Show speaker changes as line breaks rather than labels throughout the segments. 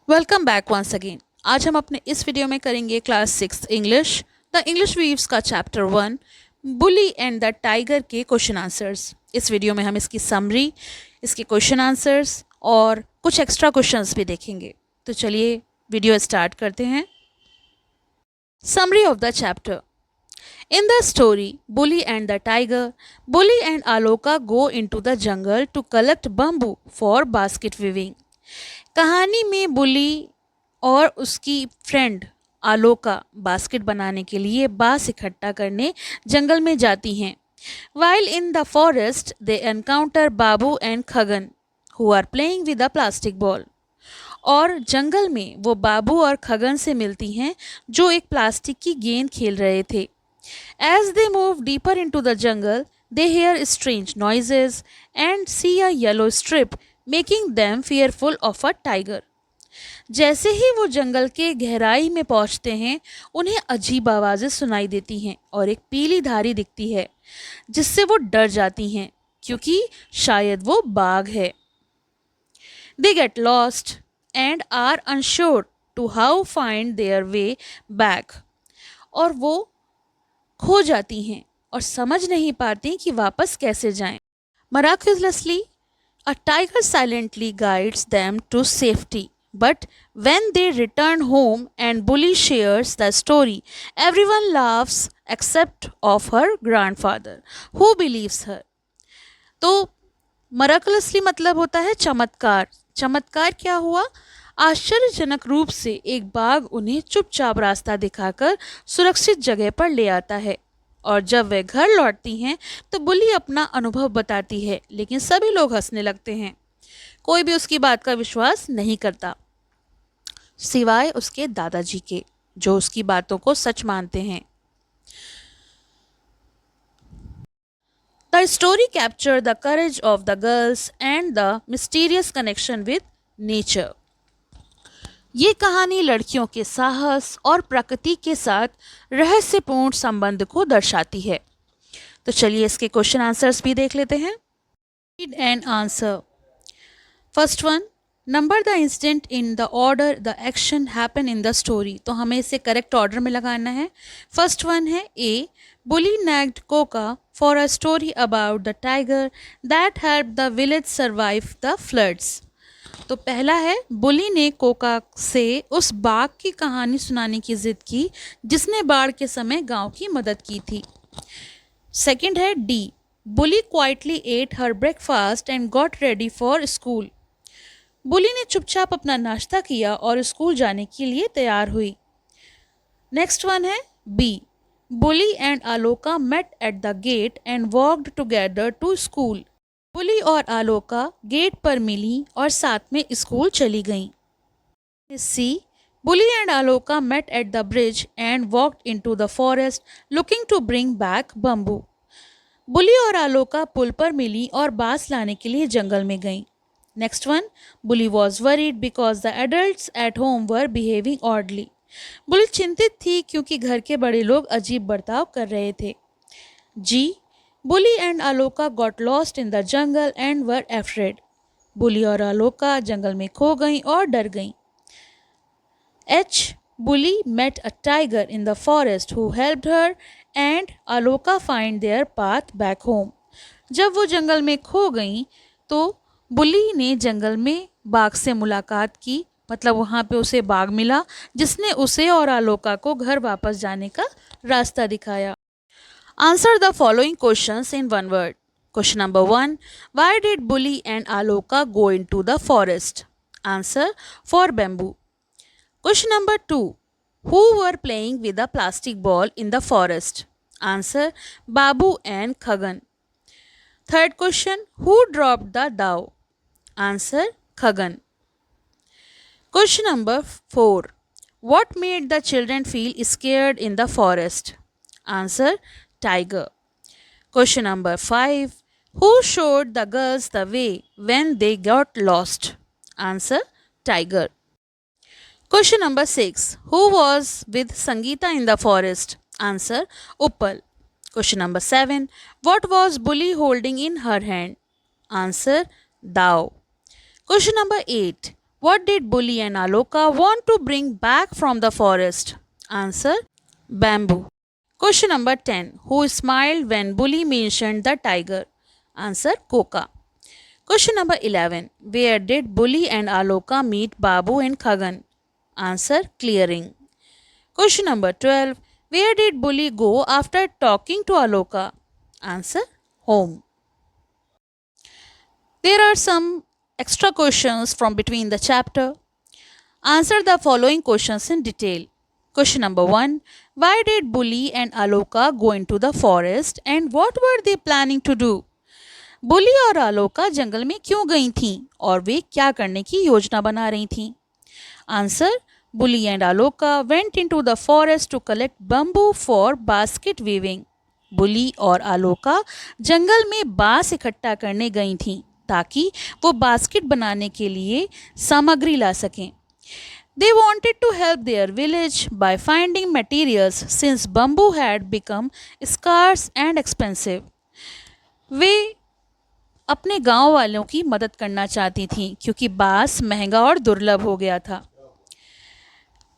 Welcome back once again. आज हम अपने इस वीडियो में करेंगे class 6 English the English weaves का chapter 1 Bulli and the tiger के क्वेश्चन आंसर्स। इस वीडियो में हम इसकी समरी, इसके क्वेश्चन आंसर्स और कुछ एक्स्ट्रा क्वेश्चंस भी देखेंगे। तो चलिए वीडियो स्टार्ट करते हैं। Summary of the chapter. In the story Bully and the Tiger, Bully and Aloka go into the jungle to collect bamboo for basket weaving. कहानी में बुली और उसकी फ्रेंड आलोका बास्केट बनाने के लिए बांस इकट्ठा करने जंगल में जाती हैं। While in the forest, they encounter Babu and Khagen who are playing with a plastic ball. और जंगल में वो बाबू और खगन से मिलती हैं जो एक प्लास्टिक की गेंद खेल रहे थे। As they move deeper into the jungle, they hear strange noises and see a yellow strip, making them fearful of a tiger. जैसे ही वो जंगल के गहराई में पहुंचते हैं, उन्हें अजीब आवाज़ें सुनाई देती हैं और एक पीली धारी दिखती है जिससे वो डर जाती हैं क्योंकि शायद वो बाघ है। They get lost and are unsure to how find their way back. और वो खो जाती हैं और समझ नहीं पाती कि वापस कैसे जाएं। Miraculously, a tiger silently guides them to safety. But when they return home and Bully shares the story, everyone laughs except of her grandfather, who believes her. तो miraculously मतलब होता है चमत्कार। चमत्कार क्या हुआ? आश्चर्यजनक रूप से एक बाघ उन्हें चुपचाप रास्ता दिखाकर सुरक्षित जगह पर ले आता है और जब वे घर लौटती हैं तो बुली अपना अनुभव बताती है, लेकिन सभी लोग हंसने लगते हैं। कोई भी उसकी बात का विश्वास नहीं करता सिवाय उसके दादाजी के, जो उसकी बातों को सच मानते हैं। The story captured the courage of the girls and the mysterious connection with nature. ये कहानी लड़कियों के साहस और प्रकृति के साथ रहस्यपूर्ण संबंध को दर्शाती है। तो चलिए इसके क्वेश्चन आंसर्स भी देख लेते हैं। Read and answer. First one, number the incident in the order the action happen in the story. तो हमें इसे करेक्ट ऑर्डर में लगाना है। फर्स्ट वन है A, Bulli nagged Koka for a story about the tiger that help the village survive the floods. तो पहला है, बुली ने कोका से उस बाघ की कहानी सुनाने की जिद की जिसने बाढ़ के समय गांव की मदद की थी। सेकंड है D, Bulli quietly ate her breakfast and got ready for school. Bulli ने चुपचाप अपना नाश्ता किया और स्कूल जाने के लिए तैयार हुई। नेक्स्ट वन है B, Bulli and Aloka met at the gate and walked together to school. Bulli और आलोका गेट पर मिली और साथ में स्कूल चली गईं। C, Bulli and Aloka met at the bridge and walked into the forest looking to bring back bamboo. Bulli और आलोका पुल पर मिली और बांस लाने के लिए जंगल में गईं। Next one, Bulli was worried because the adults at home were behaving oddly. Bulli चिंतित थी क्योंकि घर के बड़े लोग अजीब बर्ताव कर रहे थे। जी, Buli and Aloka got lost in the jungle and were afraid. Buli और आलोका जंगल में खो गईं और डर गईं। एच, Buli met a tiger in the forest who helped her and Aloka find their path back home. जब वो जंगल में खो गईं तो बुली ने जंगल में बाघ से मुलाकात की, मतलब वहाँ पे उसे बाघ मिला जिसने उसे और आलोका को घर वापस जाने का रास्ता दिखाया। Answer the following questions in one word. Question number 1. Why did Bully and Aloka go into the forest? Answer, for bamboo. Question number 2. Who were playing with a plastic ball in the forest? Answer, Babu and Khagan. Third question. Who dropped the dove? Answer, Khagan. Question number 4. What made the children feel scared in the forest? Answer, tiger. Question number 5. Who showed the girls the way when they got lost? Answer, tiger. Question number 6. Who was with Sangeeta in the forest? Answer, Uppal. Question number 7. What was Bully holding in her hand? Answer, dao. Question number 8. What did Bully and Aloka want to bring back from the forest? Answer: bamboo. Question number 10. Who smiled when Bully mentioned the tiger? Answer: Koka. Question number 11. Where did Bully and Aloka meet Babu and Khagan? Answer: clearing. Question number 12. Where did Bully go after talking to Aloka? Answer: home. There are some extra questions from between the chapter. Answer the following questions in detail. Question number 1. Why did Bully and Aloka go into the forest and what were they planning to do? बुली और आलोका जंगल में क्यों गई थीं और वे क्या करने की योजना बना रही थीं? Answer: Buli and Aloka went into the forest to collect bamboo for basket weaving. Buli और आलोका जंगल में बांस इकट्ठा करने गई थीं ताकि वो बास्केट बनाने के लिए सामग्री ला सकें. They wanted to help their village by finding materials since bamboo had become scarce and expensive. वे अपने गांव वालों की मदद करना चाहती थीं क्योंकि बांस महंगा और दुर्लभ हो गया था.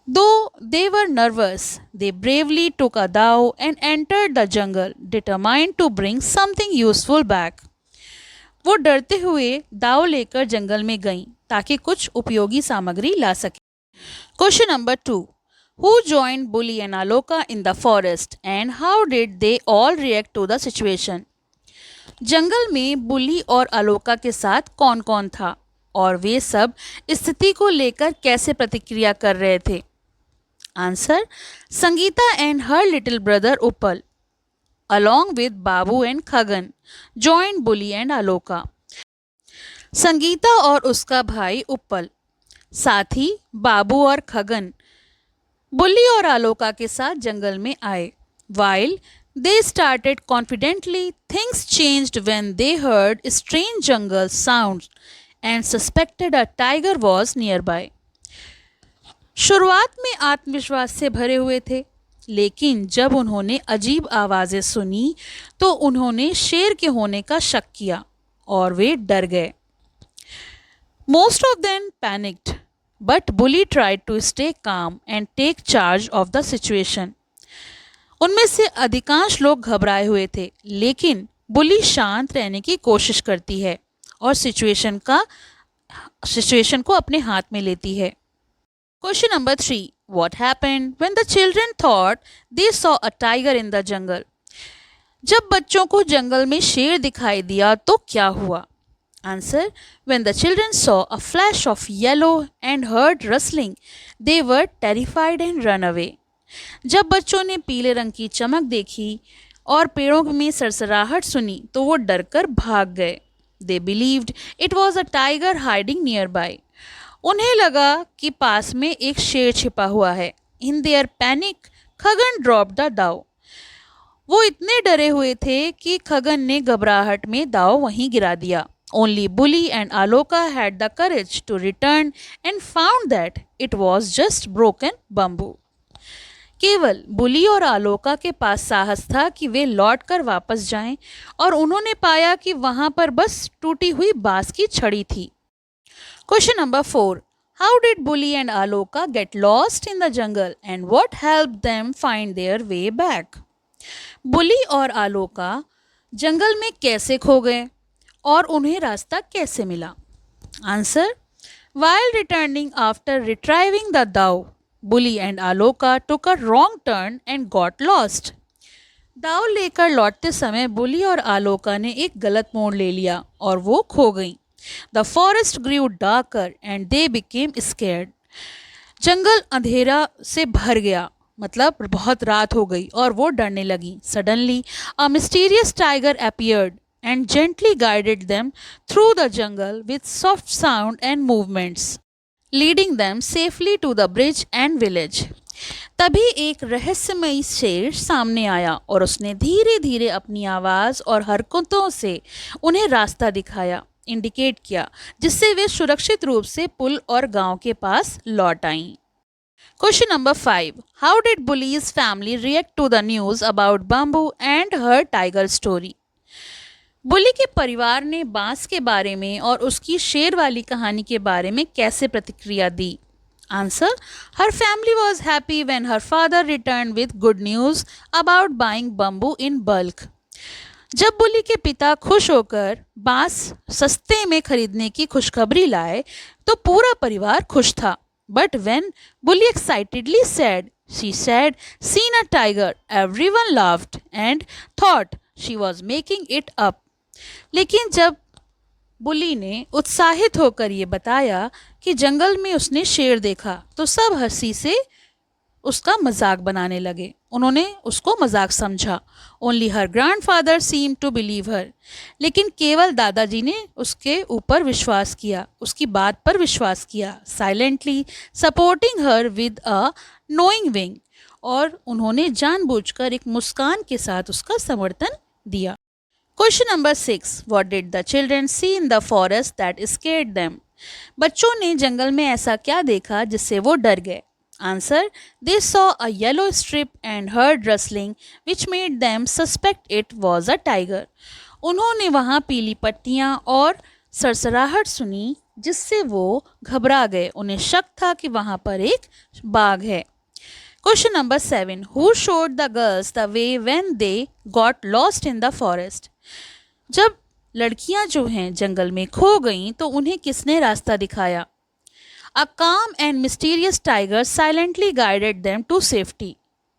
Though they were nervous, they bravely took a dhow and entered the jungle, determined to bring something useful back. वो डरते हुए दाव लेकर जंगल में गईं ताकि कुछ उपयोगी सामग्री ला सकें. Question number 2. Who joined Bully and Aloka in the forest and how did they all react to the situation? जंगल में बुली और आलोका के साथ कौन कौन था और वे सब स्थिति को लेकर कैसे प्रतिक्रिया कर रहे थे? Answer: Sangeeta and her little brother उपल along with Babu and Khagan joined Bully and Aloka. Sangeeta और उसका भाई उपल साथ ही बाबू और खगन बुली और आलोका के साथ जंगल में आए. While they started confidently, things changed when they heard strange jungle sounds and suspected a tiger was nearby. शुरुआत में आत्मविश्वास से भरे हुए थे, लेकिन जब उन्होंने अजीब आवाज़ें सुनी तो उन्होंने शेर के होने का शक किया और वे डर गए. Most of them panicked, but Bully tried to stay calm and take charge of the situation. उनमें से अधिकांश लोग घबराए हुए थे, लेकिन बुली शांत रहने की कोशिश करती है और सिचुएशन को अपने हाथ में लेती है. Question number 3. What happened when the children thought they saw a tiger in the jungle? जब बच्चों को जंगल में शेर दिखाई दिया तो क्या हुआ? Answer: When the children saw a flash of yellow and heard rustling, they were terrified and ran away. जब बच्चों ने पीले रंग की चमक देखी और पेड़ों में सरसराहट सुनी तो वो डरकर भाग गए. They believed it was a tiger hiding nearby. उन्हें लगा कि पास में एक शेर छिपा हुआ है. In their panic, खगन dropped the dhow. वो इतने डरे हुए थे कि खगन ने घबराहट में दाव वहीं गिरा दिया. Only Bully and Aloka had the courage to return and found that it was just broken bamboo. केवल बुली और आलोका के पास साहस था कि वे लौटकर वापस जाएं और उन्होंने पाया कि वहां पर बस टूटी हुई बांस की छड़ी थी. Question number 4. How did Bully and Aloka get lost in the jungle and what helped them find their way back? बुली और आलोका जंगल में कैसे खो गए और उन्हें रास्ता कैसे मिला? Answer: While returning after retrieving the dhow, Bully and Aloka took a wrong turn and got lost. दाव लेकर लौटते समय बुली और आलोका ने एक गलत मोड़ ले लिया और वो खो गईं. The forest grew darker and they became scared. जंगल अंधेरा से भर गया, मतलब बहुत रात हो गई और वो डरने लगी. Suddenly, a mysterious tiger appeared and gently guided them through the jungle with soft sound and movements, leading them safely to the bridge and village. तभी एक रहस्यमयी शेर सामने आया और उसने धीरे धीरे अपनी आवाज़ और हरकतों से उन्हें रास्ता दिखाया, इंडिकेट किया, जिससे वे सुरक्षित रूप से पुल और गांव के पास लौट आईं. Question number 5. How did Bully's family react to the news about Bamboo and her tiger story? बुली के परिवार ने बांस के बारे में और उसकी शेर वाली कहानी के बारे में कैसे प्रतिक्रिया दी? Answer, her family was happy when her father return with good news about buying bamboo in bulk. जब बुली के पिता खुश होकर बांस सस्ते में खरीदने की खुशखबरी लाए तो पूरा परिवार खुश था। But when bully excitedly said she said seen a tiger, everyone laughed and thought she was making it up. लेकिन जब बुली ने उत्साहित होकर ये बताया कि जंगल में उसने शेर देखा तो सब हंसी से उसका मजाक बनाने लगे। उन्होंने उसको मजाक समझा। Only her grandfather seem to believe her. लेकिन केवल दादाजी ने उसके ऊपर विश्वास किया, उसकी बात पर विश्वास किया, silently supporting her with a knowing wing. और उन्होंने जानबूझकर एक मुस्कान के साथ उसका समर्थन दिया। Question number 6, what did the children see in the forest that scared them? बच्चों ने जंगल में ऐसा क्या देखा जिससे वो डर गए? Answer, they saw a yellow strip and heard rustling which made them suspect it was a tiger. उन्होंने वहाँ पीली पट्टियाँ और सरसराहट सुनी जिससे वो घबरा गए। उन्हें शक था कि वहाँ पर एक बाघ है। Question number 7, who showed the girls the way when they got lost in the forest? जब लड़कियाँ जो हैं जंगल में खो गईं तो उन्हें किसने रास्ता दिखाया? A calm and mysterious tiger silently guided them to safety.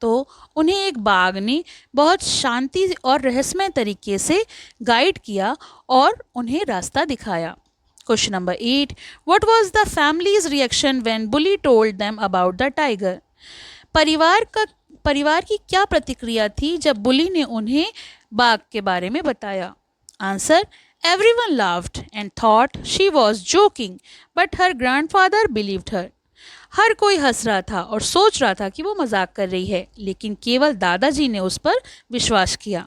तो उन्हें एक बाघ ने बहुत शांति और रहस्यमय तरीके से गाइड किया और उन्हें रास्ता दिखाया। Question number 8, What was the family's reaction when Bully told them about the tiger? परिवार की क्या प्रतिक्रिया थी जब बुली ने उन्हें बाघ के बारे में बताया? Answer, everyone laughed and thought she was joking, but her grandfather believed her. हर कोई हंस रहा था और सोच रहा था कि वो मजाक कर रही है, लेकिन केवल दादाजी ने उस पर विश्वास किया।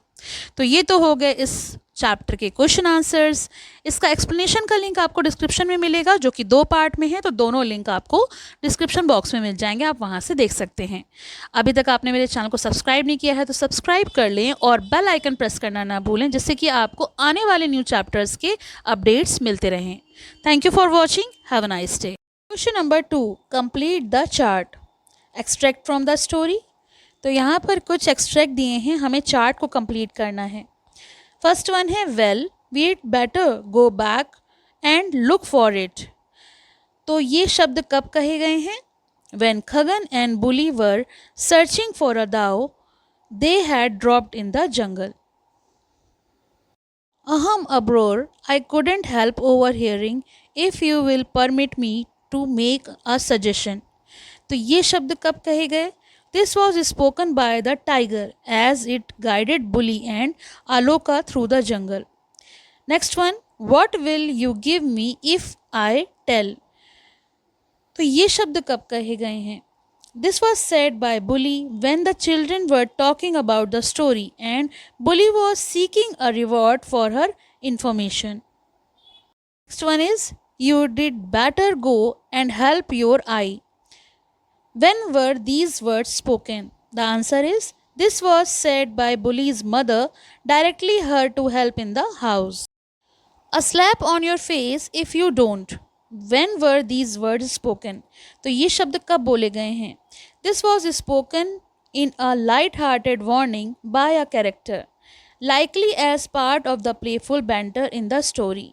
तो ये तो हो गए इस चैप्टर के क्वेश्चन आंसर्स। इसका एक्सप्लेनेशन का लिंक आपको डिस्क्रिप्शन में मिलेगा, जो कि 2 पार्ट में है, तो दोनों लिंक आपको डिस्क्रिप्शन बॉक्स में मिल जाएंगे, आप वहाँ से देख सकते हैं। अभी तक आपने मेरे चैनल को सब्सक्राइब नहीं किया है तो सब्सक्राइब कर लें और बेल आइकन प्रेस करना ना भूलें, जिससे कि आपको आने वाले न्यू चैप्टर्स के अपडेट्स मिलते रहें। Thank you for watching, have a nice day. Question number 2, complete the chart, extract from the story. तो यहाँ पर कुछ एक्सट्रैक्ट दिए हैं, हमें चार्ट को कंप्लीट करना है। फर्स्ट वन है, well we'd better go back and look for it. तो ये शब्द कब कहे गए हैं? When Khagan and Buli were searching for a dao they had dropped in the jungle. Ahem अब्रोर I couldn't help overhearing if you will permit me to make a suggestion. तो ये शब्द कब कहे गए? This was spoken by the tiger as it guided Bully and Aloka through the jungle. Next one, what will you give me if I tell? तो ये शब्द कब कहे गए हैं? This was said by Bully when the children were talking about the story and Bully was seeking a reward for her information. Next one is, you did better go and help your eye. When were these words spoken? The answer is, this was said by Bully's mother directly her to help in the house. A slap on your face if you don't. When were these words spoken? तो ये शब्द कब बोले गए हैं? This was spoken in a light-hearted warning by a character, likely as part of the playful banter in the story.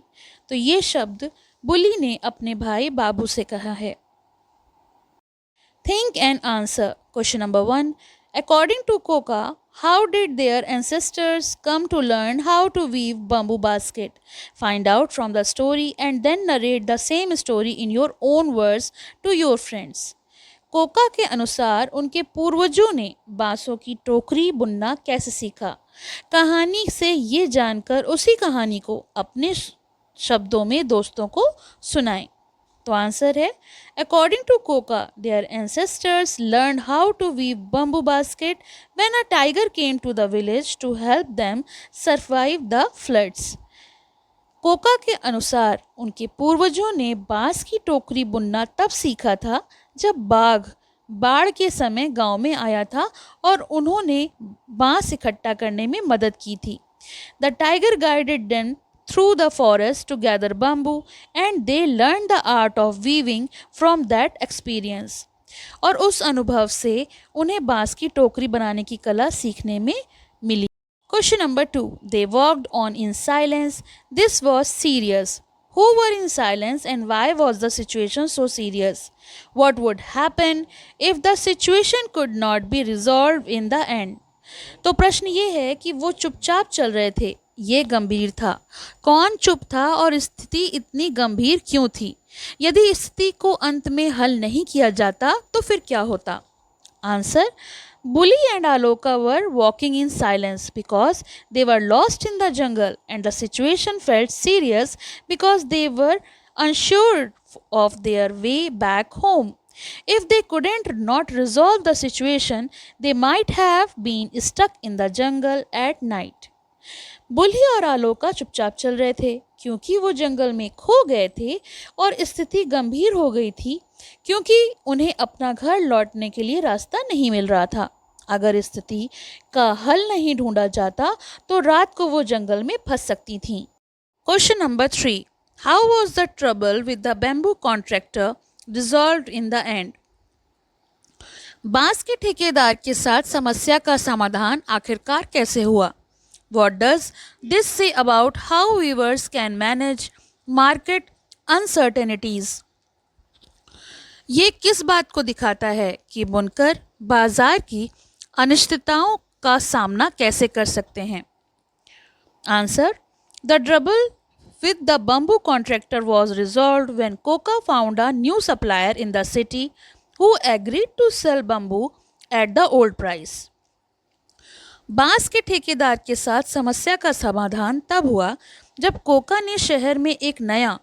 तो ये शब्द बुली ने अपने भाई बाबू से कहा है। Think and answer. Question number 1. According to Koka, how did their ancestors come to learn how to weave bamboo basket? Find out from the story and then narrate the same story in your own words to your friends. Coca के अनुसार उनके पूर्वजों ने बांसों की टोकरी बुनना कैसे सीखा? कहानी से ये जानकर उसी कहानी को अपने शब्दों में दोस्तों को सुनाएं। तो आंसर है, according to Koka their ancestors learn how to weave bamboo basket when a tiger came to the village to help them survive the floods. Koka के अनुसार उनके पूर्वजों ने बांस की टोकरी बुनना तब सीखा था जब बाघ बाढ़ के समय गांव में आया था और उन्होंने बांस इकट्ठा करने में मदद की थी The tiger guided them through the forest to gather bamboo and they learned the art of weaving from that experience. और उस अनुभव से उन्हें बांस की टोकरी बनाने की कला सीखने में मिली. Question number 2. They walked on in silence. This was serious. Who were in silence and why was the situation so serious? What would happen if the situation could not be resolved in the end? तो प्रश्न ये है कि वो चुपचाप चल रहे थे. ये गंभीर था. कौन चुप था और स्थिति इतनी गंभीर क्यों थी? यदि स्थिति को अंत में हल नहीं किया जाता तो फिर क्या होता? Answer: Bully and Aloka were walking in silence because they were lost in the jungle and the situation felt serious because they were unsure of their way back home. If they couldn't not resolve the situation, they might have been stuck in the jungle at night. बुली और आलोका चुपचाप चल रहे थे क्योंकि वो जंगल में खो गए थे और स्थिति गंभीर हो गई थी क्योंकि उन्हें अपना घर लौटने के लिए रास्ता नहीं मिल रहा था. अगर स्थिति का हल नहीं ढूंढा जाता तो रात को वो जंगल में फंस सकती थीं. Question number 3. How was the trouble with the bamboo contractor resolved in the end? बांस के ठेकेदार के साथ समस्या का समाधान आखिरकार कैसे हुआ? What does this say about how weavers can manage market uncertainties? ये किस बात को दिखाता है कि बुनकर बाजार की अनिश्चितताओं का सामना कैसे कर सकते हैं? Answer: The trouble with the bamboo contractor was resolved when Coca found a new supplier in the city who agreed to sell bamboo at the old price. बांस के ठेकेदार के साथ समस्या का समाधान तब हुआ जब कोका ने शहर में एक नया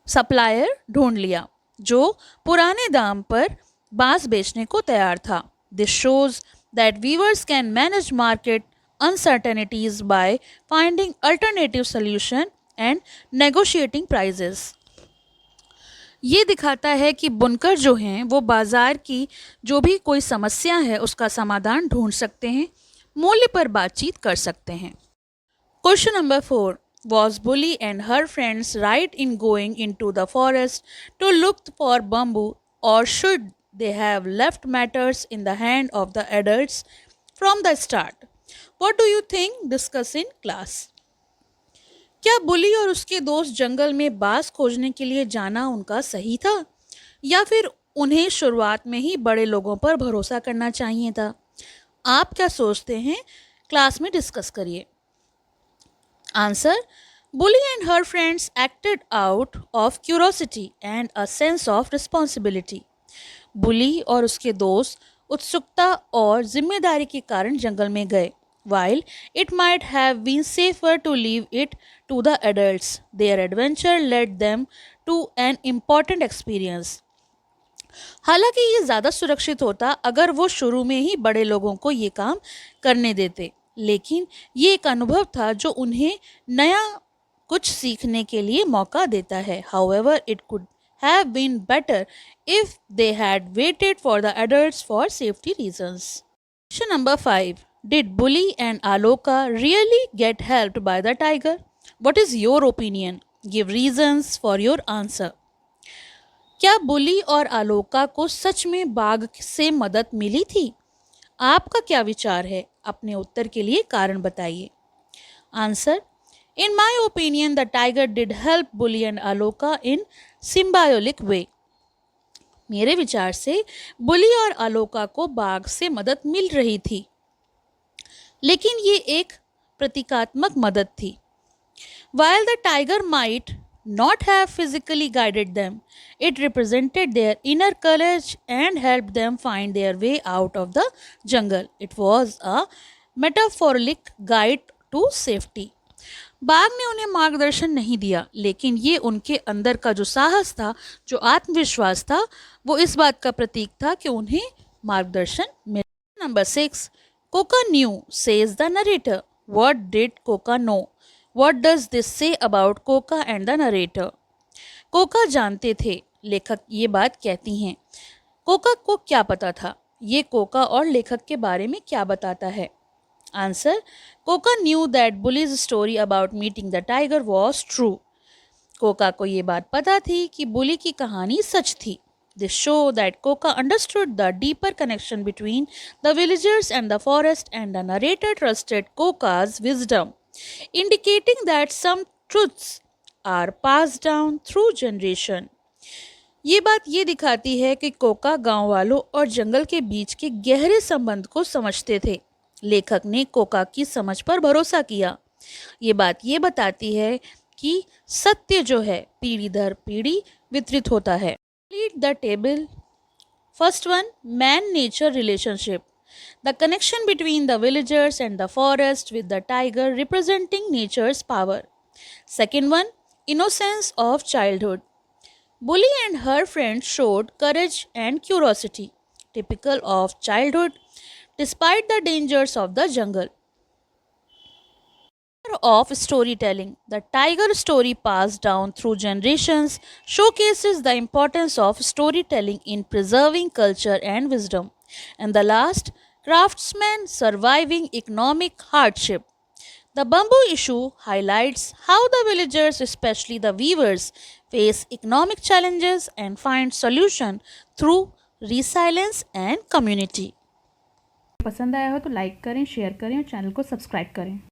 सप्लायर ढूंढ लिया जो पुराने दाम पर बांस बेचने को तैयार था. This shows that weavers can manage market uncertainties by finding alternative solution and negotiating prices. ये दिखाता है कि बुनकर जो हैं वो बाज़ार की जो भी कोई समस्या है उसका समाधान ढूंढ सकते हैं, मूल्य पर बातचीत कर सकते हैं. Question number 4. Was Bully and her friends right in going into the forest to look for bamboo or should they have left matters in the hand of the adults from the start? What do you think? Discuss in class. क्या बुली और उसके दोस्त जंगल में बांस खोजने के लिए जाना उनका सही था या फिर उन्हें शुरुआत में ही बड़े लोगों पर भरोसा करना चाहिए था? आप क्या सोचते हैं? क्लास में डिस्कस करिए. Answer: Buli and her friends acted out of curiosity and a sense of responsibility. Buli और उसके दोस्त उत्सुकता और जिम्मेदारी के कारण जंगल में गए. While it might have been safer to leave it to the adults, their adventure led them to an important experience. हालांकि ये ज़्यादा सुरक्षित होता अगर वो शुरू में ही बड़े लोगों को ये काम करने देते, लेकिन ये एक अनुभव था जो उन्हें नया कुछ सीखने के लिए मौका देता है. However, it could have been better if they had waited for the adults for safety reasons. Question number 5. Did Bully and Aloka really get helped by the tiger? What is your opinion? Give reasons for your answer. क्या बुली और आलोका को सच में बाघ से मदद मिली थी? आपका क्या विचार है? अपने उत्तर के लिए कारण बताइए. Answer: In my opinion, the tiger did help Bully and Aloka in symbiotic way. मेरे विचार से बुली और आलोका को बाघ से मदद मिल रही थी, लेकिन ये एक प्रतीकात्मक मदद थी. While the tiger might not have physically guided them, it represented their inner courage and helped them find their way out of the jungle. It was a metaphoric guide to safety. बाघ ने उन्हें मार्गदर्शन नहीं दिया, लेकिन ये उनके अंदर का जो साहस था, जो आत्मविश्वास था, वो इस बात का प्रतीक था कि उन्हें मार्गदर्शन मिला. Number 6. Coca knew, says the narrator. What did Coca know? What does this say about Coca and the narrator? Coca जानते थे, लेखक ये बात कहती हैं. कोका को क्या पता था? ये कोका और लेखक के बारे में क्या बताता है? Answer: Coca knew that Bully's story about meeting the tiger was true. Coca को ये बात पता थी कि बुली की कहानी सच थी. This show that Coca understood the deeper connection between the villagers and the forest, and the narrator trusted Coca's wisdom, indicating that some truths are passed down through generation. ये बात ये दिखाती है कि कोका गांव वालों और जंगल के बीच के गहरे संबंध को समझते थे. लेखक ने कोका की समझ पर भरोसा किया. ये बात ये बताती है कि सत्य जो है पीढ़ी दर पीढ़ी वितरित होता है. Complete the table. First one, man-nature relationship. The connection between the villagers and the forest, with the tiger representing nature's power. Second one, innocence of childhood. Bully and her friends showed courage and curiosity, typical of childhood, despite the dangers of the jungle. Of storytelling. The tiger story passed down through generations showcases the importance of storytelling in preserving culture and wisdom. And the last, craftsmen surviving economic hardship. The bamboo issue highlights how the villagers, especially the weavers, face economic challenges and find solution through resilience and community.
पसंद आया हो तो like करें, share करें और channel को subscribe करें.